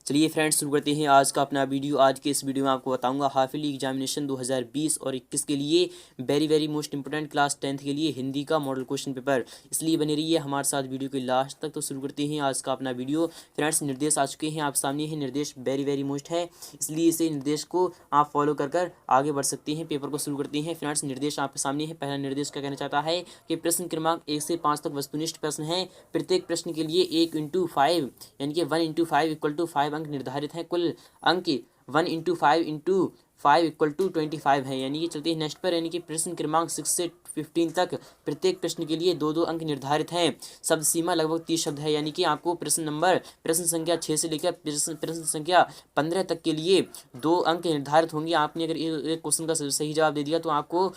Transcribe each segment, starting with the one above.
चलिए फ्रेंड्स शुरू करते हैं आज का अपना वीडियो। आज के इस वीडियो में आपको बताऊंगा हाफिली एग्जामिनेशन 2020 और 21 के लिए very most important class 10th के लिए हिंदी का मॉडल क्वेश्चन पेपर। इसलिए बने रहिए हमारे साथ वीडियो के लास्ट तक। तो शुरू करते हैं आज का अपना वीडियो। फ्रेंड्स निर्देश आ चुके हैं आप सामने है, निर्देश वेरी मोस्ट है, इसलिए इसे निर्देश को आप फॉलो कर आगे बढ़ सकते हैं। पेपर को शुरू करते हैं। फ्रेंड्स निर्देश आपके सामने है। पहला निर्देश क्या कहना चाहता है कि प्रश्न क्रमांक 1 से 5 तक वस्तुनिष्ठ प्रश्न है। प्रत्येक प्रश्न के लिए 1 × 5 यानी कि 1 × 5 = 5 अंक निर्धारित हैं। कुल अंक 1 × 5 = 25 है। यानी कि चलते हैं नेक्स्ट पर, यानी कि प्रश्न क्रमांक 6 से 15 तक प्रत्येक प्रश्न के लिए 2 अंक निर्धारित हैं। शब्द सीमा लगभग 30 शब्द है। यानी कि आपको प्रश्न संख्या 6 से लेकर प्रश्न संख्या 15 तक के लिए 2 अंक निर्धारित होंगे। आपने अगर एक क्वेश्चन का सही जवाब दे दिया तो आपको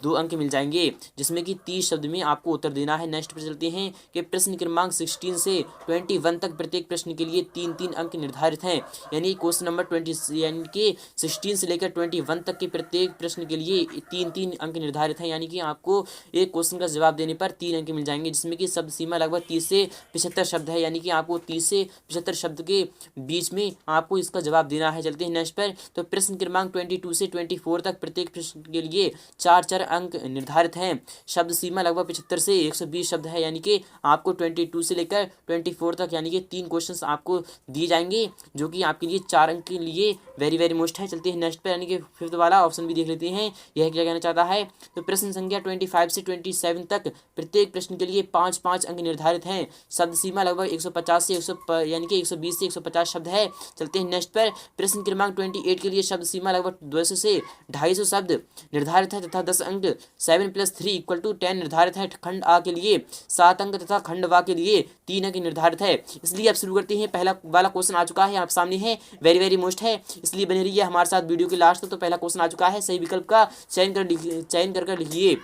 2 अंक मिल जाएंगे, जिसमें कि 30 शब्द में आपको उत्तर देना है। नेक्स्ट पर चलते हैं कि प्रश्न क्रमांक 16 से 21 तक प्रत्येक प्रश्न के लिए 3 अंक निर्धारित हैं। यानी क्वेश्चन नंबर 20 यानी कि 16 से लेकर 21 तक के प्रत्येक प्रश्न के लिए 3 अंक निर्धारित हैं। यानी कि आपको एक क्वेश्चन का जवाब देने पर 3 अंक मिल जाएंगे, जिसमें कि शब्द सीमा लगभग 30 से 75 शब्द है। यानी कि आपको 30 से 75 शब्द के बीच में आपको इसका जवाब देना है। चलते हैं नेक्स्ट पर। तो प्रश्न क्रमांक 22 से 24 तक प्रत्येक प्रश्न के लिए 4 अंक निर्धारित हैं। शब्द सीमा लगभग 75 से 120 शब्द है। यानी कि आपको 22 से लेकर 24 तक यानी कि 3 क्वेश्चंस आपको दिए जाएंगे, जो कि आपके लिए 4 अंक के लिए वेरी मोस्ट है। चलते हैं नेक्स्ट पर, यानी कि 5th वाला ऑप्शन भी देख लेते हैं। यह क्या कहना चाहता है तो प्रश्न संख्या 25 से 27 तक प्रत्येक प्रश्न के लिए 5 अंक निर्धारित हैं। शब्द सीमा लगभग 150 से 100 यानी कि 120 से 150 शब्द है। चलते हैं नेक्स्ट पर। प्रश्न क्रमांक 28 के लिए शब्द सीमा लगभग 200 से 250 शब्द निर्धारित है तथा 10 अंक 7 + 3 = 10 निर्धारित है। खंड आ के लिए 7 अंक तथा खंड वा के लिए 3 अंक निर्धारित है। इसलिए अब शुरू करते हैं। पहला वाला क्वेश्चन आ चुका है आप सामने है, वेरी मोस्ट है, इसलिए बने रहिए हमारे साथ वीडियो के लास्ट तक। तो पहला क्वेश्चन आ चुका है, सही विकल्प का चयन कर लिखिए।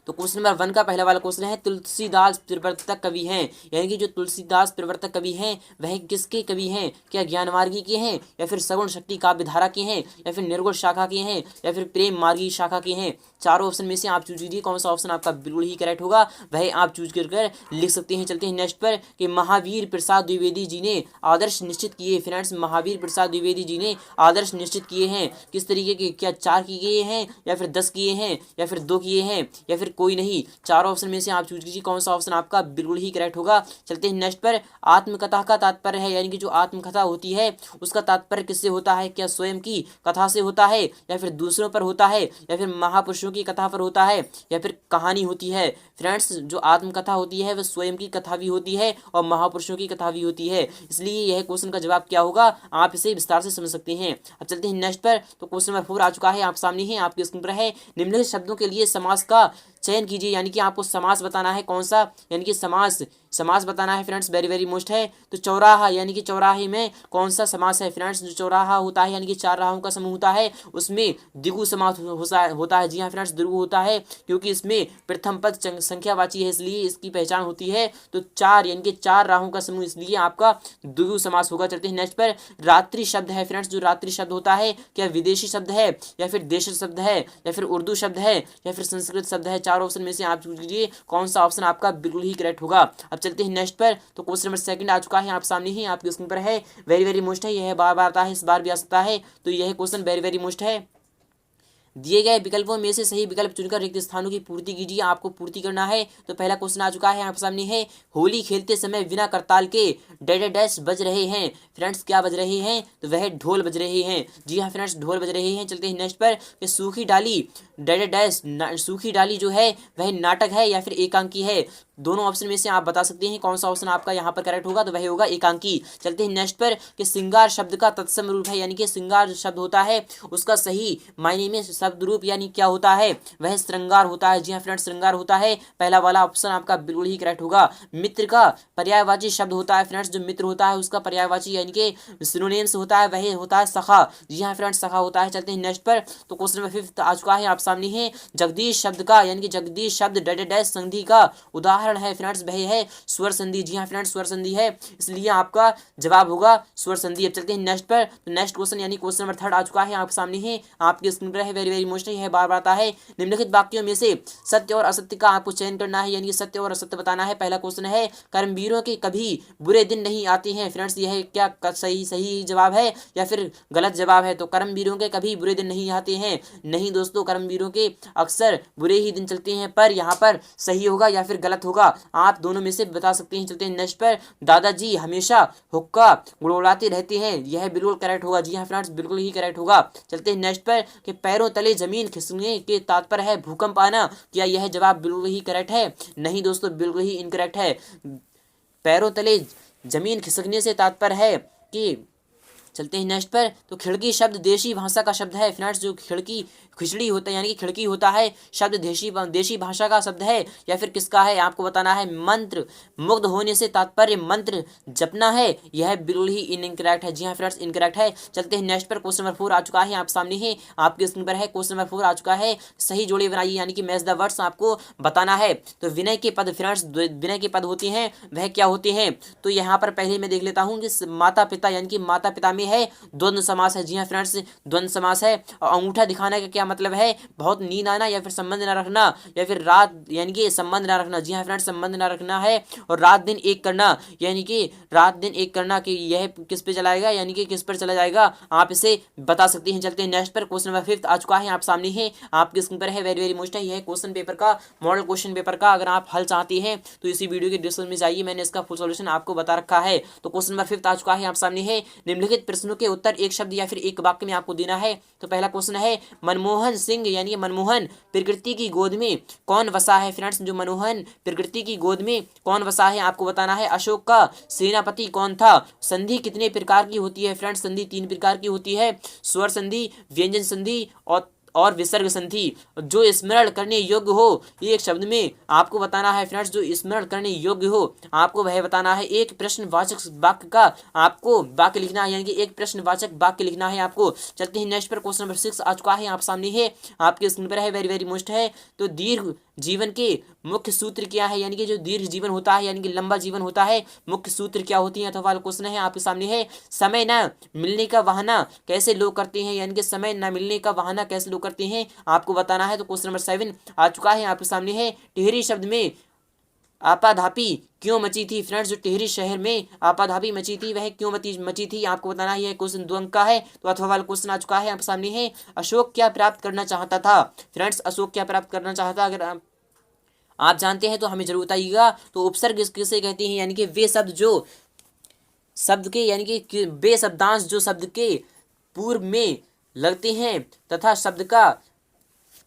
तो क्वेश्चन नंबर 1 का पहला वाला क्वेश्चन है, तुलसीदास प्रवर्तक कवि हैं। यानी कि जो तुलसीदास प्रवर्तक कवि हैं वह किसके कवि हैं? क्या ज्ञानमार्गी के हैं, या फिर सगुण शक्ति काव्यधारा के हैं, या फिर निर्गुण शाखा के हैं, या फिर प्रेम मार्गी शाखा के हैं? चारों ऑप्शन में से आप चूज कीजिए कौन सा ऑप्शन आपका बिल्कुल ही करेक्ट होगा, वह आप चूज कर लिख सकते हैं। चलते हैं नेक्स्ट पर कि महावीर प्रसाद द्विवेदी जी ने आदर्श निश्चित किए। फ्रेंड्स महावीर प्रसाद द्विवेदी जी ने आदर्श निश्चित किए हैं किस तरीके के? क्या 4 किए हैं, या फिर 10 किए हैं, या फिर 2 किए हैं, या फिर कोई नहीं? चारों ऑप्शन में से आप चूज कीजिए कौन सा ऑप्शन आपका बिल्कुल ही करेक्ट होगा। चलते हैं नेक्स्ट पर। आत्मकथा का तात्पर्य है, यानी कि जो आत्मकथा होती है उसका तात्पर्य किससे होता है? क्या स्वयं की कथा से होता है, या फिर दूसरों पर होता है, या फिर महापुरुषों की कथा पर होता है, या फिर कहानी होती है? फ्रेंड्स जो आत्मकथा होती है वह स्वयं की कथा भी होती है और महापुरुषों की कथा भी होती है। इसलिए यह क्वेश्चन का जवाब क्या होगा आप इसे विस्तार से समझ सकते हैं। अब चलते हैं नेक्स्ट पर। तो क्वेश्चन नंबर 4 आ चुका है आप सामने है, आपके स्क्रीन पर है। निम्नलिखित शब्दों के लिए समास का चयन कीजिए। यानी कि आपको समास बताना है कौन सा, यानी कि समास बताना है। फ्रेंड्स वेरी मोस्ट है। तो चौराहा, यानी कि चौराहे में कौन सा समास है? फ्रेंड्स जो चौराहा होता है यानी कि 4 राहों का समूह होता है, उसमें द्विगु समास होता है। जी हाँ फ्रेंड्स द्विगु होता है, क्योंकि इसमें प्रथम पद संख्यावाची है, इसलिए इसकी पहचान होती है। तो 4 यानी कि 4 राहों का समूह, इसलिए आपका द्विगु समास होगा। चलते हैं नेक्स्ट पर। रात्रि शब्द है। फ्रेंड्स जो रात्रि शब्द होता है क्या विदेशी शब्द है, या फिर देशी शब्द है, या फिर उर्दू शब्द है, या फिर संस्कृत शब्द है? चार ऑप्शन में से आप चूज कीजिए कौन सा ऑप्शन आपका बिल्कुल ही करेक्ट होगा। अब चलते हैं नेक्स्ट पर। तो क्वेश्चन नंबर 2 आ चुका है आप सामने ही, आपके स्क्रीन पर है। वेरी मोस्ट है, यह बार आता है, इस बार भी आ सकता है। तो यह क्वेश्चन वेरी मोस्ट है। दिए गए विकल्पों में से सही विकल्प चुनकर रिक्त स्थानों की पूर्ति कीजिए। आपको पूर्ति करना है। तो पहला क्वेश्चन आ चुका है आप सामने है, होली खेलते समय बिना करताल के डैश बज रहे हैं। फ्रेंड्स क्या बज रहे हैं? तो वह ढोल बज रहे हैं। जी हाँ फ्रेंड्स ढोल बज रहे हैं। चलते हैं नेक्स्ट पर। सूखी डाली सूखी डाली जो है वह नाटक है या फिर एकांकी है? दोनों ऑप्शन में से आप बता सकते हैं कौन सा ऑप्शन आपका यहाँ पर करेक्ट होगा, तो वह होगा एकांकी। चलते हैं नेक्स्ट पर कि श्रृंगार शब्द का तत्सम रूप है, यानी कि श्रृंगार शब्द होता है उसका सही मायने में शब्द रूप यानी क्या होता है? वह श्रृंगार होता है। जी हाँ फ्रेंड्स श्रृंगार होता है। पहला वाला ऑप्शन आपका बिल्कुल ही करेक्ट होगा। मित्र का पर्यायवाची शब्द होता है। फ्रेंड्स जो मित्र होता है उसका पर्यायवाची यानी कि सिनोनिम्स होता है, वह होता है सखा। जी हाँ फ्रेंड्स सखा होता है। चलते हैं नेक्स्ट पर। तो क्वेश्चन नंबर 5 आ चुका है आप सामने है, जगदीश शब्द का यानी कि जगदीश शब्द डैश संधि का उदाहरण उदाहरण है फ्रेंड्स वह है स्वर संधि। जी हाँ फ्रेंड्स, स्वर संधि है, इसलिए आपका जवाब होगा स्वर संधि। अब चलते हैं नेक्स्ट पर। तो नेक्स्ट क्वेश्चन यानी क्वेश्चन नंबर 3 आ चुका है आपके सामने है, आपकी स्क्रीन पर है। वेरी वेरी मोस्ट है, बार बार आता है। निम्नलिखित वाक्यों में से सत्य और असत्य का आपको चयन करना है, यानी सत्य और असत्य बताना है। पहला क्वेश्चन है कर्मवीरों के कभी बुरे दिन नहीं आते हैं। फ्रेंड्स यह क्या सही सही जवाब है या फिर गलत जवाब है? तो कर्मवीरों के कभी बुरे दिन नहीं आते हैं, नहीं दोस्तों, कर्मवीरों के अक्सर बुरे ही दिन चलते हैं। पर यहाँ पर सही होगा या फिर गलत होगा, आप दोनों में से बता सकते हैं। चलते हैं नेक्स्ट पर। दादाजी हमेशा हुक्का गुड़गुड़ाते रहते हैं, यह बिल्कुल करेक्ट होगा। जी हाँ फ्रेंड्स, बिल्कुल ही करेक्ट होगा। चलते हैं नेक्स्ट पर कि पैरों तले जमीन खिसकने के तात्पर्य है भूकंप आना, क्या यह जवाब बिल्कुल ही करेक्ट है? नहीं दोस्तों, बिल्कुल ही इनकरेक्ट है। पैरों तले जमीन खिसकने से तात्पर्य है कि चलते हैं नेक्स्ट पर। तो खिड़की शब्द देशी भाषा का शब्द है फ्रेंड्स, जो खिड़की खिचड़ी होता है यानी कि खिड़की होता है, शब्द देशी भाषा का शब्द है या फिर किसका है आपको बताना है। मंत्र मुग्ध होने से तात्पर्य मंत्र जपना है, यह बिल्कुल ही इनकरेक्ट है। जी हाँ फ्रेंड्स, इनकरेक्ट है। चलते हैं नेक्स्ट पर। क्वेश्चन नंबर 4 आ चुका है आप सामने है, आपके स्क्रीन पर है। क्वेश्चन नंबर 4 आ चुका है, सही जोड़े बनाइए यानी कि मैच द वर्ड्स आपको बताना है। तो विनय के पद फ्रेंड्स, विनय के पद होते हैं वह क्या होते हैं? तो यहाँ पर पहले मैं देख लेता हूँ कि माता पिता यानी कि माता पिता में है द्वंद्व समास है। जी हाँ फ्रेंड्स, द्वंद्व समास है। और अंगूठा दिखाने का क्या मतलब है? बहुत नींद आना या फिर संबंध ना रखना या फिर रात यानी कि संबंध ना रखना। जी हाँ फ्रेंड्स, संबंध ना रखना है। और रात दिन एक करना यानी कि रात दिन एक करना, कि यह किस पे चलाएगा यानी कि किस पर चला जाएगा, आप इसे बता सकते हैं। चलते हैं नेक्स्ट पर। क्वेश्चन नंबर 5 आ चुका है आप सामने है, आपके स्क्रीन पर है। वेरी वेरी मोस्ट है, यह क्वेश्चन पेपर का मॉडल क्वेश्चन पेपर का अगर आप हल चाहते हैं तो इसी वीडियो के डिस्क्रिप्शन में जाइए, मैंने इसका फुल सॉल्यूशन आपको बता रखा है। तो क्वेश्चन नंबर 5 आ चुका है आप सामने है, निम्नलिखित प्रश्नों के उत्तर एक शब्द या फिर एक वाक्य में आपको देना है। तो पहला क्वेश्चन है मनमोहन सिंह यानी मनमोहन प्रकृति की गोद में कौन बसा है? फ्रेंड्स, जो मनमोहन प्रकृति की गोद में कौन बसा है आपको बताना है। अशोक का सेनापति कौन था? संधि कितने प्रकार की होती है? फ्रेंड्स, संधि 3 प्रकार की होती है, स्वर संधि, व्यंजन संधि और विसर्ग संधि। जो स्मरण करने योग्य हो, एक शब्द में आपको बताना है फ्रेंड्स, जो स्मरण करने योग्य हो आपको वह बताना है। एक प्रश्नवाचक वाक्य का आपको वाक्य लिखना है, यानी कि एक प्रश्नवाचक वाक्य लिखना है आपको। चलते हैं नेक्स्ट पर। क्वेश्चन नंबर 6 आ चुका है आप सामने है, आपके स्क्रीन पर है। वेरी वेरी मोस्ट है। तो दीर्घ जीवन के मुख्य सूत्र क्या है? यानी कि जो दीर्घ जीवन होता है यानी कि लंबा जीवन होता है, मुख्य सूत्र क्या होती है? अथवा क्वेश्चन है आपके सामने है, समय न मिलने का बहाना कैसे लोग करते हैं? यानी कि समय न मिलने का बहाना कैसे लोग करते हैं आपको बताना है। तो क्वेश्चन नंबर 7 आ चुका है आपके सामने है, टिहरी शब्द में आपाधापी क्यों मची थी? फ्रेंड्स, जो टिहरी शहर में आपाधापी मची थी वह क्यों मची थी आपको बताना है। यह क्वेश्चन 2 अंक का है। तो अथवा वाला क्वेश्चन आ चुका है आपके सामने है, अशोक क्या प्राप्त करना चाहता था? फ्रेंड्स, अशोक क्या प्राप्त करना चाहता, अगर आप जानते हैं तो हमें जरूर बताइएगा। तो उपसर्ग किसे कहते हैं? यानी कि वे शब्द जो शब्द के यानी कि वे शब्दांश जो शब्द के पूर्व में लगते हैं तथा शब्द का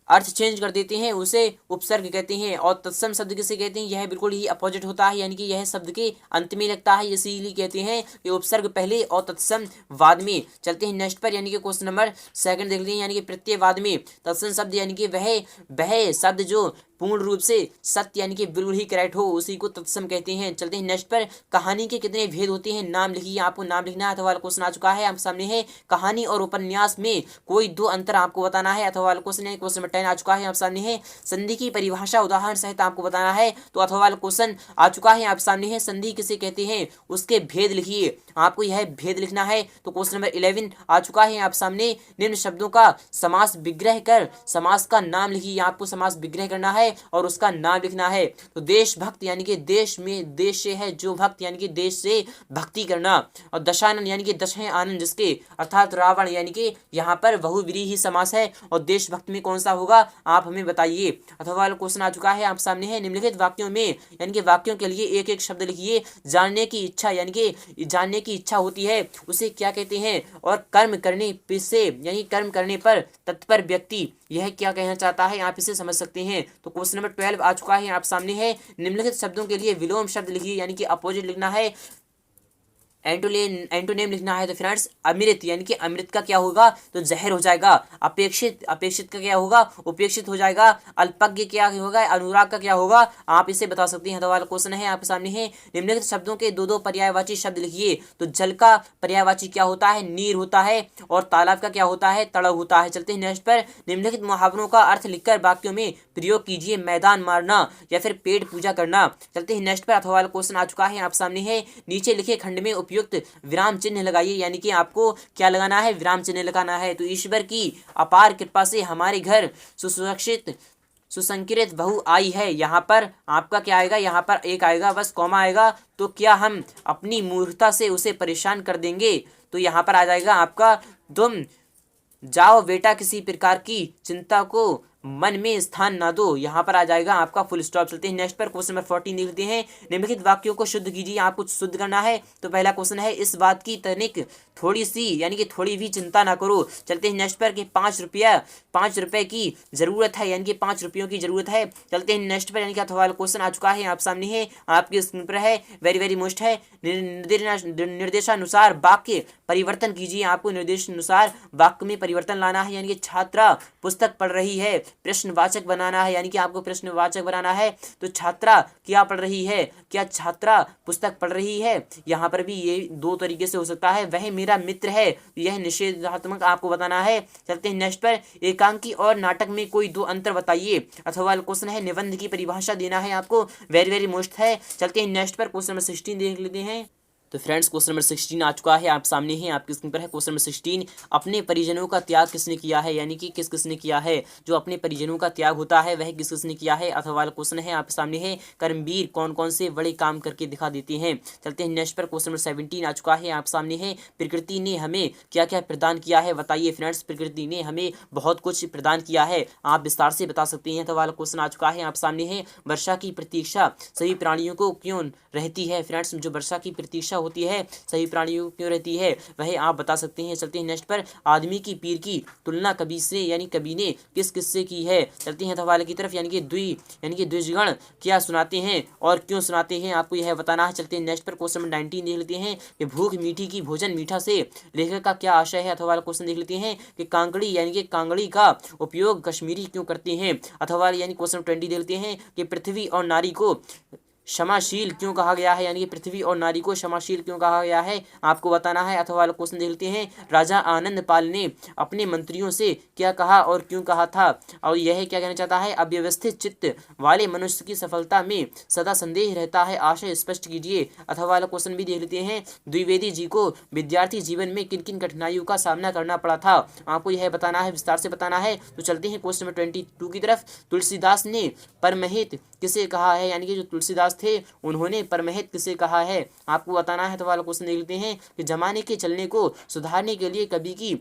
अर्थ चेंज कर देते हैं, उसे उपसर्ग कहते हैं। और तत्सम शब्द किसे कहते हैं? यह बिल्कुल ही अपोजिट होता है, यानी कि यह शब्द के अंत में लगता है, इसीलिए कहते हैं कि उपसर्ग पहले और तत्सम बाद में। चलते हैं नेक्स्ट पर, यानी कि क्वेश्चन नंबर 2 देख लेते हैं, यानी कि प्रत्ययवाद में तत्सम शब्द यानी कि वह शब्द जो पूर्ण रूप से सत्य यानी कि बिल्कुल ही करेक्ट हो, उसी को तत्सम कहते हैं। चलते हैं नेक्स्ट पर, कहानी के कितने भेद होते हैं? नाम लिखिए, आपको नाम लिखना है। अथवा क्वेश्चन आ चुका है आपके सामने है, कहानी और उपन्यास में कोई 2 अंतर आपको बताना है। अथवा क्वेश्चन है, क्वेश्चन नंबर 10 आ चुका है आपके सामने है, संधि की परिभाषा उदाहरण सहित आपको बताना है। तो अथवा क्वेश्चन आ चुका है आपके सामने है, संधि किसे कहते हैं, उसके भेद लिखिए, आपको यह भेद लिखना है। तो क्वेश्चन नंबर 11 आ चुका है आप सामने, निम्न शब्दों का समास विग्रह कर समास का नाम लिखिए, आपको समास विग्रह करना है और उसका नाम लिखना है। तो देशभक्त यानी कि देश में देश से है जो भक्त यानी कि देश से भक्ति करना। और दशानन यानी कि दश है आनंद जिसके, अर्थात रावण, यानी कि यहाँ पर बहुव्रीहि समास है। और देशभक्त में कौन सा होगा आप हमें बताइए। अथवा क्वेश्चन आ चुका है आप सामने है, निम्नलिखित वाक्यों में यानी कि वाक्यों के लिए एक एक शब्द लिखिए। जानने की इच्छा यानी कि जानने की इच्छा होती है उसे क्या कहते हैं? और कर्म करने से यानी कर्म करने पर तत्पर व्यक्ति यह क्या कहना चाहता है, आप इसे समझ सकते हैं। तो क्वेश्चन नंबर 12 आ चुका है आप सामने है, निम्नलिखित शब्दों के लिए विलोम शब्द लिखिए, यानी कि अपोजिट लिखना है। एंटोनेम लिखना है तो फ्रेंड्स अमृत, यानी कि अमृत का क्या होगा तो जहर हो जाएगा। अपेक्षित, अपेक्षित का क्या होगा उपेक्षित हो जाएगा। अल्पज्ञ क्या होगा अनुराग का क्या होगा आप इसे बता सकते हैं। तो वाला क्वेश्चन है आपके सामने है, निम्नलिखित शब्दों के दो दो पर्यायवाची शब्द लिखिए। तो जल का पर्यायवाची क्या होता है नीर होता है, और तालाब का क्या होता है तड़ब होता है। चलते हैं नेक्स्ट पर, निम्नलिखित मुहावरों का अर्थ लिखकर वाक्यों में प्रयोग कीजिए। मैदान मारना या फिर पेट पूजा करना। चलते हैं नेक्स्ट पर, अथवा वाला क्वेश्चन आ चुका है आप सामने है, नीचे लिखे खंड में उपयुक्त विराम चिन्ह लगाइए। यानी कि आपको क्या लगाना है विराम चिन्ह लगाना है। तो ईश्वर की अपार कृपा से हमारे घर सुसुरक्षित सुसंकृत बहू आई है। यहाँ पर आपका क्या आएगा, यहाँ पर एक आएगा बस कॉमा आएगा। तो क्या हम अपनी मूर्खता से उसे परेशान कर देंगे। तो यहाँ पर आ जाएगा आपका, तुम जाओ बेटा किसी प्रकार की चिंता को मन में स्थान ना दो। यहाँ पर आ जाएगा आपका फुल स्टॉप। चलते हैं नेक्स्ट पर, क्वेश्चन नंबर 14 लिखते हैं, निम्नलिखित वाक्यों को शुद्ध कीजिए। आपको शुद्ध करना है। तो पहला क्वेश्चन है, इस बात की तनिक थोड़ी सी यानी कि थोड़ी भी चिंता ना करो। चलते हैं नेक्स्ट पर कि 5 रुपये की जरूरत है, यानी कि 5 रुपयों की जरूरत है। चलते हैं नेक्स्ट पर, यानी कि अथवा क्वेश्चन आ चुका है आप सामने है, आपकी स्क्रीन पर है, वेरी वेरी मोस्ट है। निर्देशानुसार वाक्य परिवर्तन कीजिए। आपको निर्देशानुसार वाक्य में परिवर्तन लाना है। यानी कि छात्रा पुस्तक पढ़ रही है, प्रश्नवाचक बनाना है। यानी कि आपको प्रश्नवाचक बनाना है। तो छात्रा क्या पढ़ रही है, क्या छात्रा पुस्तक पढ़ रही है। यहाँ पर भी ये दो तरीके से हो सकता है। वह मेरा मित्र है, यह निषेधात्मक आपको बताना है। चलते हैं नेक्स्ट पर, एकांकी और नाटक में कोई दो अंतर बताइए। अथवा क्वेश्चन है, निबंध की परिभाषा देना है आपको, वेरी वेरी मोस्ट है। चलते हैं नेक्स्ट पर, क्वेश्चन नंबर 16 देख लेते हैं। तो फ्रेंड्स क्वेश्चन नंबर 16 आ चुका है आप सामने है, आपकी स्क्रीन पर है। क्वेश्चन नंबर 16, अपने परिजनों का त्याग किसने किया है। यानी कि किस किसने किया है। जो अपने परिजनों का त्याग होता है वह किस किसने किया है। अथवा वाला क्वेश्चन है आपके सामने है, कर्मवीर कौन कौन से बड़े काम करके दिखा देते हैं। चलते हैं नेक्स्ट पर, क्वेश्चन नंबर 17 आ चुका है आप सामने है, प्रकृति ने हमें क्या क्या प्रदान किया है बताइए। फ्रेंड्स प्रकृति ने हमें बहुत कुछ प्रदान किया है, आप विस्तार से बता सकते हैं। तो वाला क्वेश्चन आ चुका है आप सामने है, वर्षा की प्रतीक्षा सभी प्राणियों को क्यों रहती है। फ्रेंड्स जो वर्षा की प्रतीक्षा होती है सभी प्राणियों क्यों रहती है वह आप बता सकते हैं। चलते हैं नेक्स्ट पर, आदमी की पीर की तुलना कवि से यानी कवि ने किस किससे की है। चलते हैं हवाले की तरफ, यानी कि द्विजगण क्या सुनाते हैं और क्यों सुनाते हैं आपको यह बताना है। चलते हैं नेक्स्ट पर, क्वेश्चन नंबर 19 देख लेते हैं कि भूख मीठी की भोजन मीठा से लेखक का क्या आशय है। अथवा क्वेश्चन देख लेते हैं कि कांगड़ी यानी कि कांगड़ी का उपयोग कश्मीरी क्यों करते हैं। अथवा यानी क्वेश्चन 20 देख लेते हैं कि पृथ्वी और नारी को क्षमाशील क्यों कहा गया है। यानी कि पृथ्वी और नारी को क्षमाशील क्यों कहा गया है आपको बताना है। अथवा वाला क्वेश्चन देखते हैं, राजा आनंद पाल ने अपने मंत्रियों से क्या कहा और क्यों कहा था। और यह क्या कहना चाहता है, अव्यवस्थित चित्त वाले मनुष्य की सफलता में सदा संदेह रहता है, आशय स्पष्ट कीजिए। अथवा वाला क्वेश्चन भी देख लेते हैं, द्विवेदी जी को विद्यार्थी जीवन में किन किन कठिनाइयों का सामना करना पड़ा था आपको यह बताना है, विस्तार से बताना है। तो चलते हैं क्वेश्चन नंबर 22 की तरफ, तुलसीदास ने परमहित किसे कहा है। यानी कि जो तुलसीदास थे उन्होंने परमहित किसे कहा है आपको बताना है। तो वाला क्वेश्चन देख लेते हैं कि जमाने के चलने को सुधारने के लिए कवि की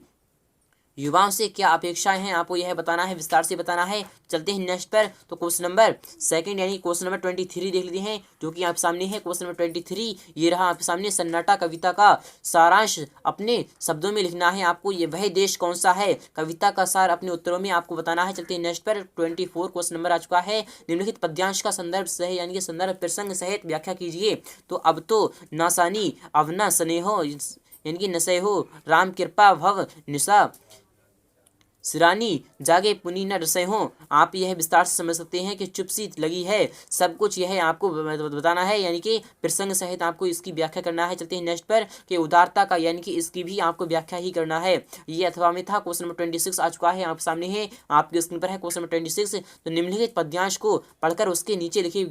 युवाओं से क्या अपेक्षाएं हैं आपको यह बताना है, विस्तार से बताना है। चलते हैं नेक्स्ट पर, तो क्वेश्चन नंबर 2 यानी क्वेश्चन नंबर 23 देख लेते हैं जो कि आप सामने है। क्वेश्चन नंबर 23 ये रहा आपके सामने, सन्नाटा कविता का सारांश अपने शब्दों में लिखना है आपको। ये वह देश कौन सा है, कविता का सार अपने उत्तरों में आपको बताना है। चलते हैं नेक्स्ट पर, 24 क्वेश्चन नंबर आ चुका है, निम्नलिखित पद्यांश का संदर्भ सहित यानी कि संदर्भ प्रसंग सहित व्याख्या कीजिए। तो अब तो नासानी अब न स्नेहो यानी कि नशे हो, राम कृपा भव निशा सिरानी जागे पुनी न रसे हों। आप यह विस्तार से समझ सकते हैं कि चुप सी लगी है सब कुछ, यह आपको बताना है यानी कि प्रसंग सहित आपको इसकी व्याख्या करना है। चलते हैं नेक्स्ट पर कि उदारता का यानी कि इसकी भी आपको व्याख्या ही करना है। ये अथवा में था। क्वेश्चन नंबर 26 आ चुका है आप सामने है, आपके स्क्रीन पर है क्वेश्चन नंबर 26। तो निम्नलिखित पद्यांश को पढ़कर उसके नीचे लिखे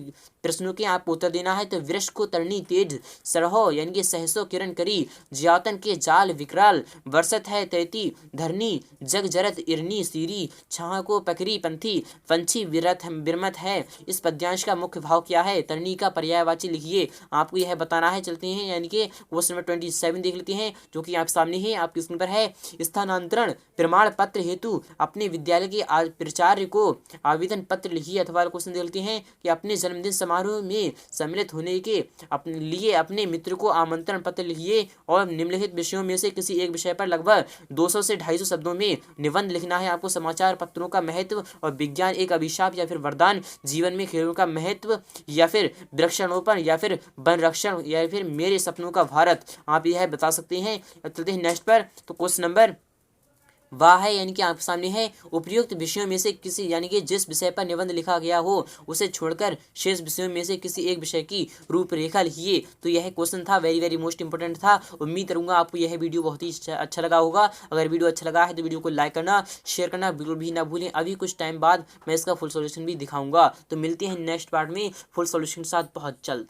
प्रश्नों के आपको उत्तर देना है। तो वृक्ष को तरनी तेज सरहो यानी कि सहसो किरण करी, ज्यातन के जाल विकराल वर्षत है तैती धरनी, जग जरत इरनी सीरी, छाह को पकड़ी पंथी पंछी विरमत है। इस पद्यांश का मुख्य भाव क्या है, तरनी का पर्यायवाची लिखिए आपको यह बताना है। चलते हैं यानी कि क्वेश्चन नंबर 27 देख लेते हैं जो कि आप सामने है, आपकी स्क्रीन पर है। स्थानांतरण प्रमाण पत्र हेतु अपने विद्यालय के प्राचार्य को आवेदन पत्र लिखिए। अथवा क्वेश्चन देख लेते हैं कि अपने जन्मदिन समारोह में सम्मिलित होने के अपने लिए अपने मित्र को आमंत्रण पत्र लिखिए और निम्नलिखित विषयों में से किसी एक विषय पर लगभग 200 से 250 शब्दों में निबंध निबंध लिखना है आपको, समाचार पत्रों का महत्व और विज्ञान एक अभिशाप या फिर वरदान, जीवन में खेलों का महत्व या फिर वृक्षारोपण या फिर वन रक्षण या फिर मेरे सपनों का भारत, आप यह बता सकते हैं। चलते हैं नेक्स्ट पर। तो क्वेश्चन नंबर वाह है यानी कि आपके सामने है, उपयुक्त विषयों में से किसी यानी कि जिस विषय पर निबंध लिखा गया हो उसे छोड़कर शेष विषयों में से किसी एक विषय की रूपरेखा लिखिए। तो यह क्वेश्चन था, वेरी वेरी मोस्ट इंपोर्टेंट था। उम्मीद करूंगा आपको यह वीडियो बहुत ही अच्छा लगा होगा। अगर वीडियो अच्छा लगा है तो वीडियो को लाइक करना, शेयर करना बिल्कुल भी ना भूलें। अभी कुछ टाइम बाद मैं इसका फुल सोल्यूशन भी दिखाऊंगा। तो मिलते हैं नेक्स्ट पार्ट में फुल सोल्यूशन के साथ बहुत जल्द।